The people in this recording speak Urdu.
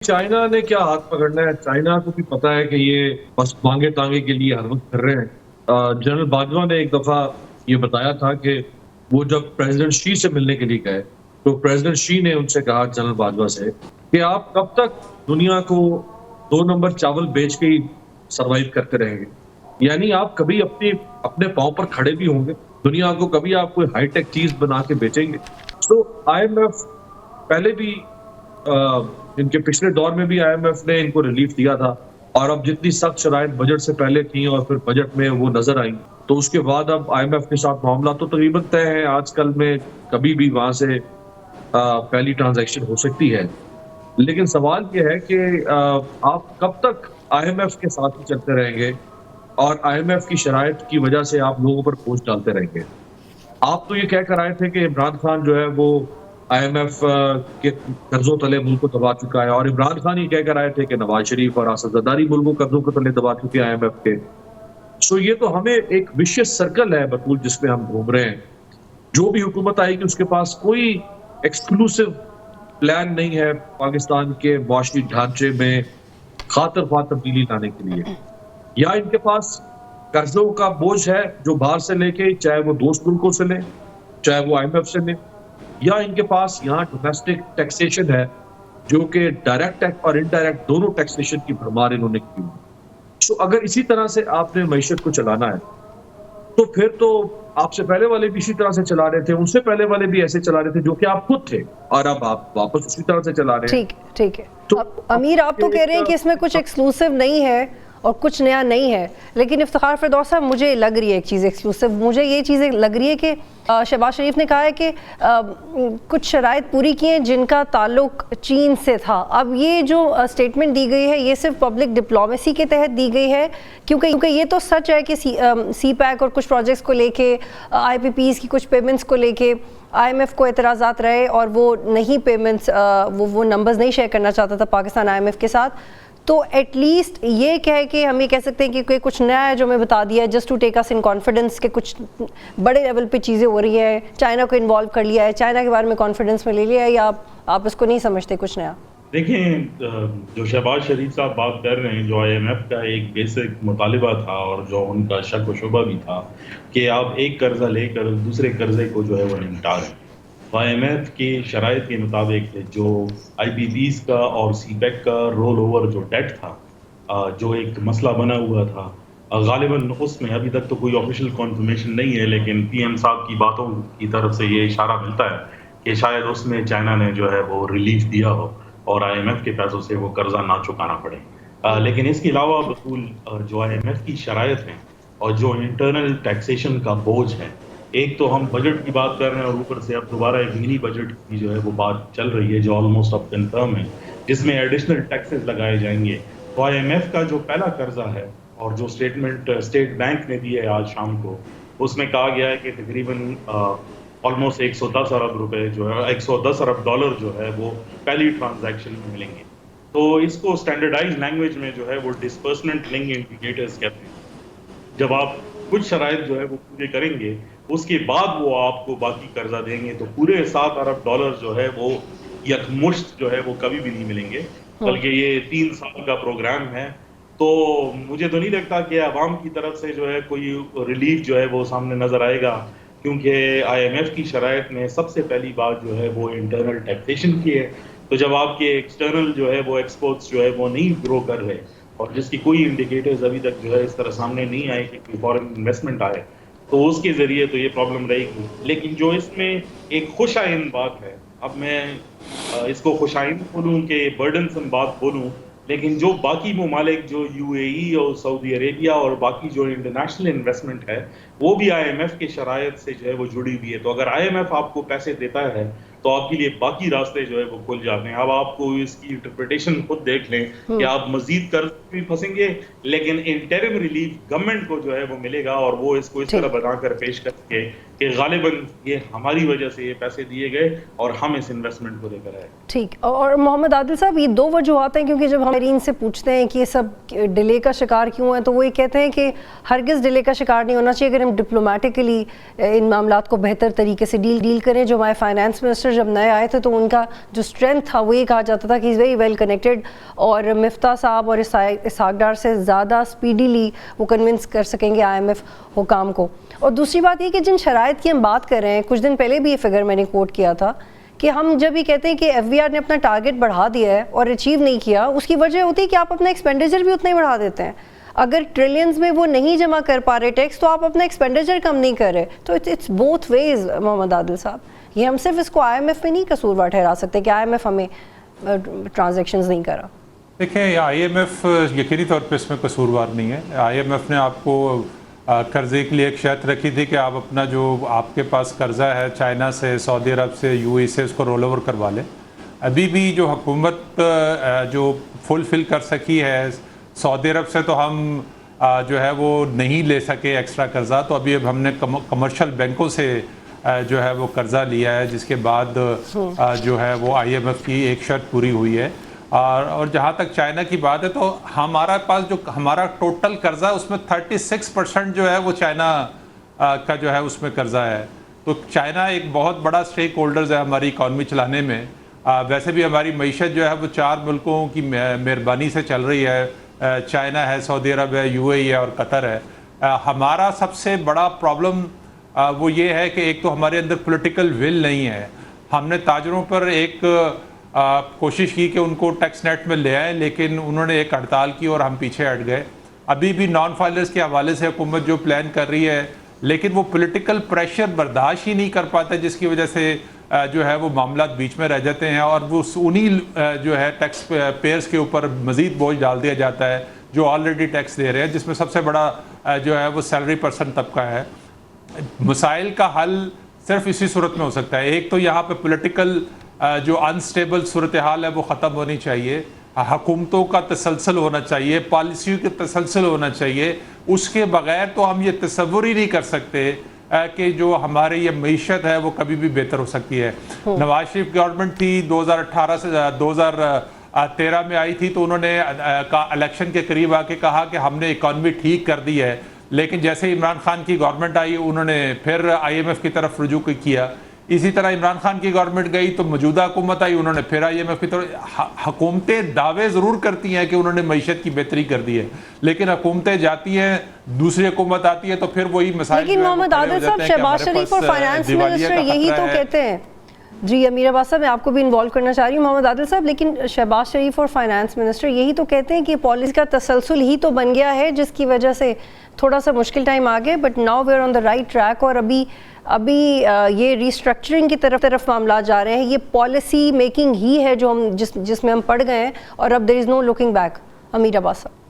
چائنا نے کیا ہاتھ پکڑنا ہے؟ چائنا کو بھی پتا ہے کہ یہ بس مانگے تانگے کے لیے ہر وقت کر رہے ہیں۔ جنرل باجوہ نے ایک دفعہ یہ بتایا تھا کہ وہ جب پریزیڈنٹ شی سے ملنے کے لیے گئے تو پریزیڈنٹ شی نے ان سے کہا جنرل باجوہ سے کہ آپ کب تک دنیا کو 2 نمبر چاول بیچ کے ہی سروائیو کرتے رہیں گے؟ یعنی آپ کبھی اپنے پاؤں پر کھڑے بھی ہوں گے، دنیا کو کبھی آپ کوئی ہائی ٹیک چیز بنا کے بیچیں گے؟ تو آئی ایم ایف پہلے بھی ان کے پچھلے دور میں بھی آئی ایم ایف نے ان کو ریلیف دیا تھا، اور اب جتنی سخت شرائط بجٹ سے پہلے تھیں اور پھر بجٹ میں وہ نظر آئیں، تو اس کے بعد اب آئی ایم ایف کے ساتھ معاملہ تو تقریباً طے ہے۔ آج کل میں کبھی بھی وہاں سے پہلی ٹرانزیکشن ہو سکتی ہے، لیکن سوال یہ ہے کہ آپ کب تک آئی ایم ایف کے ساتھ ہی چلتے رہیں گے اور آئی ایم ایف کی شرائط کی وجہ سے آپ لوگوں پر بوجھ ڈالتے رہیں گے؟ آپ تو یہ کہہ کر آئے تھے کہ عمران خان جو ہے وہ آئی ایم ایف کے قرضوں تلے ملک کو دبا چکا ہے، اور عمران خان یہ کہہ کر آئے تھے کہ نواز شریف اور اسد زرداری ملک کو قرضوں کے تلے دبا چکے آئی ایم ایف کے۔ سو یہ تو ہمیں ایک وشیس سرکل ہے بطول جس میں ہم گھوم رہے ہیں۔ جو بھی حکومت آئے گی اس کے پاس کوئی ایکسکلوسیو پلان نہیں ہے پاکستان کے معاشی ڈھانچے میں خاطر خواہ تبدیلی لانے کے لیے۔ یا ان کے پاس قرضوں کا بوجھ ہے جو باہر سے لے کے، چاہے وہ دوست ملکوں سے لیں چاہے وہ آئی ایم ایف سے لیں، یا ان کے پاس یہاں ڈومیسٹک ٹیکسیشن ہے جو کہ ڈائریکٹ اور انڈائریکٹ دونوں ٹیکسیشن کی بھرمار انہوں نے کی۔ تو اگر اسی طرح سے آپ نے معیشت کو چلانا ہے تو پھر تو آپ سے پہلے والے بھی اسی طرح سے چلا رہے تھے، ان سے پہلے والے بھی ایسے چلا رہے تھے جو کہ آپ خود تھے، اور اب آپ واپس اسی طرح سے چلا رہے ہیں۔ ٹھیک ہے امیر، آپ تو کہہ رہے ہیں کہ اس میں کچھ ایکسکلوسیو نہیں ہے اور کچھ نیا نہیں ہے، لیکن افتخار فردوس صاحب مجھے لگ رہی ہے ایک چیز ایکسکلوسیو، مجھے یہ چیزیں لگ رہی ہے کہ شہباز شریف نے کہا ہے کہ کچھ شرائط پوری کی ہیں جن کا تعلق چین سے تھا۔ اب یہ جو سٹیٹمنٹ دی گئی ہے یہ صرف پبلک ڈپلومیسی کے تحت دی گئی ہے، کیونکہ یہ تو سچ ہے کہ سی پیک اور کچھ پروجیکٹس کو لے کے، آئی پی پیز کی کچھ پیمنٹس کو لے کے آئی ایم ایف کو اعتراضات رہے اور وہ نہیں پیمنٹس، وہ نمبرز نہیں شیئر کرنا چاہتا تھا پاکستان آئی ایم ایف کے ساتھ۔ تو ایٹ لیسٹ یہ کہہ کے ہم یہ کہہ سکتے ہیں کہ کچھ نیا ہے جو میں بتا دیا ہے، just to take us in confidence, کہ کچھ بڑے لیول پہ چیزیں ہو رہی ہیں، چائنا کو انوالو کر لیا ہے، چائنا کے بارے میں کانفیڈنس میں لے لیا ہے، یا آپ اس کو نہیں سمجھتے کچھ نیا؟ دیکھیں، جو شہباز شریف صاحب بات کر رہے ہیں، جو آئی ایم ایف کا ایک بیسک مطالبہ تھا اور جو ان کا شک و شبہ بھی تھا کہ آپ ایک قرضہ لے کر دوسرے قرضے کو جو ہے وہ نمٹا دیں، آئی ایم ایف کی شرائط کے مطابق جو آئی پی پیز کا اور سی پیک کا رول اوور جو ڈیٹ تھا، جو ایک مسئلہ بنا ہوا تھا، غالباً اس میں ابھی تک تو کوئی آفیشیل کنفرمیشن نہیں ہے، لیکن پی ایم صاحب کی باتوں کی طرف سے یہ اشارہ ملتا ہے کہ شاید اس میں چائنا نے جو ہے وہ ریلیف دیا ہو اور آئی ایم ایف کے پیسوں سے وہ قرضہ نہ چکانا پڑے۔ لیکن اس کے علاوہ بطول جو آئی ایم ایف کی شرائط ہیں اور جو انٹرنل ٹیکسیشن کا بوجھ ہے، ایک تو ہم بجٹ کی بات کر رہے ہیں اور اوپر سے اب دوبارہ ایک منی بجٹ کی جو ہے وہ بات چل رہی ہے جو آلموسٹ اب کنفرم ہے، جس میں ایڈیشنل ٹیکسز لگائے جائیں گے۔ تو آئی ایم ایف کا جو پہلا قرضہ ہے اور جو اسٹیٹمنٹ اسٹیٹ بینک نے دی ہے آج شام کو، اس میں کہا گیا ہے کہ تقریباً آلموسٹ 110 ارب روپے جو ہے 110 ارب ڈالر جو ہے وہ پہلی ٹرانزیکشن میں ملیں گے۔ تو اس کو اسٹینڈرڈائز لینگویج میں جو ہے وہ ڈسبرسمنٹ لنک انڈیکیٹرز کہتے ہیں۔ جب آپ کچھ شرائط جو ہے وہ پورے کریں گے اس کے بعد وہ آپ کو باقی قرضہ دیں گے، تو پورے 7 ارب ڈالر جو ہے وہ یکمشت جو ہے وہ کبھی بھی نہیں ملیں گے، بلکہ یہ 3 سال کا پروگرام ہے۔ تو مجھے تو نہیں لگتا کہ عوام کی طرف سے جو ہے کوئی ریلیف جو ہے وہ سامنے نظر آئے گا، کیونکہ آئی ایم ایف کی شرائط میں سب سے پہلی بات جو ہے وہ انٹرنل ٹیکسیشن کی ہے۔ تو جب آپ کے ایکسٹرنل جو ہے وہ ایکسپورٹس جو ہے وہ نہیں گرو کر رہے اور جس کی کوئی انڈیکیٹرز ابھی تک جو ہے اس طرح سامنے نہیں آئے کہ کوئی فارن انویسٹمنٹ آئے، تو اس کے ذریعے تو یہ پرابلم رہے گی۔ لیکن جو اس میں ایک خوش آئند بات ہے، اب میں اس کو خوش آئند بولوں کہ برڈنسم بات بولوں، لیکن جو باقی ممالک جو یو اے ای اور سعودی عربیہ اور باقی جو انٹرنیشنل انویسٹمنٹ ہے وہ بھی آئی ایم ایف کے شرائط سے جو ہے وہ جڑی ہوئی ہے۔ تو اگر آئی ایم ایف آپ کو پیسے دیتا ہے تو آپ کے لیے باقی راستے جو ہے وہ کھل جاتے ہیں۔ اب آپ کو اس کی انٹرپریٹیشن خود دیکھ لیں کہ آپ مزید قرض بھی پھنسیں گے، لیکن انٹرم ریلیف گورنمنٹ کو جو ہے وہ ملے گا، اور وہ اس کو اس طرح بنا کر پیش کر کے کہ غالباً یہ ہماری وجہ سے یہ پیسے دیے گئے اور ہم اس انویسٹمنٹ کو لے کر آئے. ٹھیک. اور محمد عادل صاحب یہ دو وجوہات ہیں، کیونکہ جب ہم ان سے پوچھتے ہیں کہ یہ سب ڈیلے کا شکار کیوں ہیں تو وہ یہ کہتے ہیں کہ ہرگز ڈیلے کا شکار نہیں ہونا چاہیے اگر ہم ڈپلومیٹکلی ان معاملات کو بہتر طریقے سے ڈیل کریں. جو ہمارے فائنانس منسٹر جب نئے آئے تھے تو ان کا جو اسٹرینتھ تھا وہ یہ کہا جاتا تھا کہ از ویری ویل کنیکٹڈ، اور مفتاح صاحب اور اسحاق ڈار سے زیادہ اسپیڈیلی وہ کنونس کر سکیں گے IMF حکام کو. اور دوسری بات یہ کہ جن شرائط کی ہم بات کر رہے ہیں، کچھ دن پہلے بھی یہ فگر میں نے کوٹ کیا تھا کہ ہم جب یہ کہتے ہیں کہ FBR نے اپنا ٹارگٹ بڑھا دیا ہے اور اچیو نہیں کیا، اس کی وجہ ہوتی ہے کہ آپ اپنا ایکسپینڈیچر بھی اتنا ہی بڑھا دیتے ہیں. اگر ٹریلینز میں وہ نہیں جمع کر پا رہے ٹیکس تو آپ اپنا ایکسپینڈیچر کم نہیں کر رہے. تو اٹس بوتھ ویز محمد عادل صاحب. یہ ہم صرف اس کو IMF میں نہیں قصوروار ٹھہرا سکتے کہ IMF ہمیں ٹرانزیکشنز نہیں کرا. دیکھیں IMF یقینی طور پہ اس میں قصوروار نہیں ہے. IMF نے آپ کو قرضے کے لیے ایک شرط رکھی تھی کہ آپ اپنا جو آپ کے پاس قرضہ ہے چائنا سے، سعودی عرب سے، UAE سے، اس کو رول اوور کروا لیں. ابھی بھی جو حکومت جو فلفل کر سکی ہے، سعودی عرب سے تو ہم جو ہے وہ نہیں لے سکے ایکسٹرا قرضہ، تو ابھی اب ہم نے کمرشل بینکوں سے جو ہے وہ قرضہ لیا ہے، جس کے بعد جو ہے وہ IMF کی ایک شرط پوری ہوئی ہے. اور جہاں تک چائنا کی بات ہے تو ہمارا پاس جو ہمارا ٹوٹل قرضہ اس میں 36% جو ہے وہ چائنا کا جو ہے اس میں قرضہ ہے. تو چائنا ایک بہت بڑا اسٹیک ہولڈرز ہے ہماری اکانومی چلانے میں. ویسے بھی ہماری معیشت جو ہے وہ 4 ملکوں کی مہربانی سے چل رہی ہے. چائنا ہے، سعودی عرب ہے، UAE ہے اور قطر ہے. ہمارا سب سے بڑا پرابلم وہ یہ ہے کہ ایک تو ہمارے اندر پولیٹیکل ول نہیں ہے. ہم نے تاجروں پر ایک کوشش کی کہ ان کو ٹیکس نیٹ میں لے آئیں، لیکن انہوں نے ایک ہڑتال کی اور ہم پیچھے ہٹ گئے. ابھی بھی نان فائلرز کے حوالے سے حکومت جو پلان کر رہی ہے، لیکن وہ پولیٹیکل پریشر برداشت ہی نہیں کر پاتا، جس کی وجہ سے جو ہے وہ معاملات بیچ میں رہ جاتے ہیں اور وہ انہی جو ہے ٹیکس پیئرز کے اوپر مزید بوجھ ڈال دیا جاتا ہے جو آلریڈی ٹیکس دے رہے ہیں، جس میں سب سے بڑا جو ہے وہ سیلری پرسن طبقہ ہے. مسائل کا حل صرف اسی صورت میں ہو سکتا ہے. ایک تو یہاں پہ پولیٹیکل جو انسٹیبل صورتحال ہے وہ ختم ہونی چاہیے، حکومتوں کا تسلسل ہونا چاہیے، پالیسیوں کے تسلسل ہونا چاہیے. اس کے بغیر تو ہم یہ تصور ہی نہیں کر سکتے کہ جو ہماری یہ معیشت ہے وہ کبھی بھی بہتر ہو سکتی ہے. نواز شریف گورنمنٹ تھی 2018 سے 2013 میں آئی تھی، تو انہوں نے الیکشن کے قریب آ کے کہا کہ ہم نے اکانومی ٹھیک کر دی ہے، لیکن جیسے عمران خان کی گورنمنٹ آئی انہوں نے پھر IMF کی طرف رجوع کیا. اسی طرح عمران خان کی گورنمنٹ گئی تو موجودہ حکومت آئی، انہوں نے پھر IMF کی طرف. حکومتیں دعوے ضرور کرتی ہیں کہ انہوں نے معیشت کی بہتری کر دی ہے، لیکن حکومتیں جاتی ہیں، دوسری حکومت آتی ہے تو پھر وہی مسائل. لیکن محمد عادل صاحب، شہباز شریف اور فائنانس منسٹر یہی تو کہتے ہیں. جی امیر عباس صاحب، میں آپ کو بھی انوالو کرنا چاہ رہی ہوں محمد عادل صاحب، لیکن شہباز شریف اور فائنانس منسٹر یہی تو کہتے ہیں کہ پالیسی کا تسلسل ہی تو بن گیا ہے جس کی وجہ سے تھوڑا سا مشکل ٹائم آ گئے، but now we are on the right track. اور ابھی یہ ریسٹرکچرنگ کی طرف معاملات جا رہے ہیں. یہ پالیسی میکنگ ہی ہے جو ہم جس میں ہم پڑ گئے ہیں، اور اب دیر از نو لوکنگ بیک. امیر عباس صاحب.